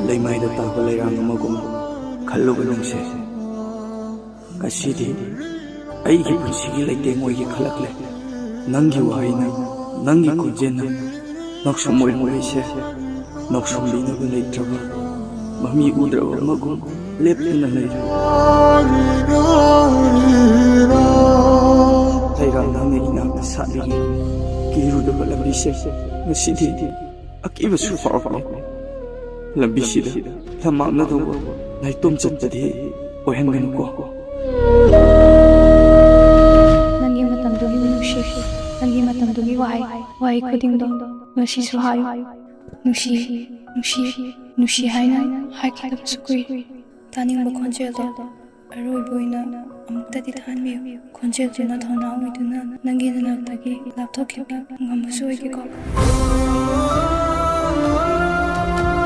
Leimai da tawa leirang amagum khalluba nungse kasidi aigi punsigi leiteng oigi khalakle nangi wahaina nangi kujena noksum moise noksum linabu leitraba mami udraba amagum leptuna leira leirang nangi inakta saligi kirudaba lambise ngasidi akiba sufarapam lambisida lamagna dawa naitom chantadi ohenganuko nangi matamdugi nushi nangi matamdugi wai khudingdo ngasisu hayo nushi haina haikidabsu kui taningba khonjeldo aroiboina amuktadi thanbiyo khonjelduna thona oiduna nangi nanaktagi lapthokiba ngamasu oigiko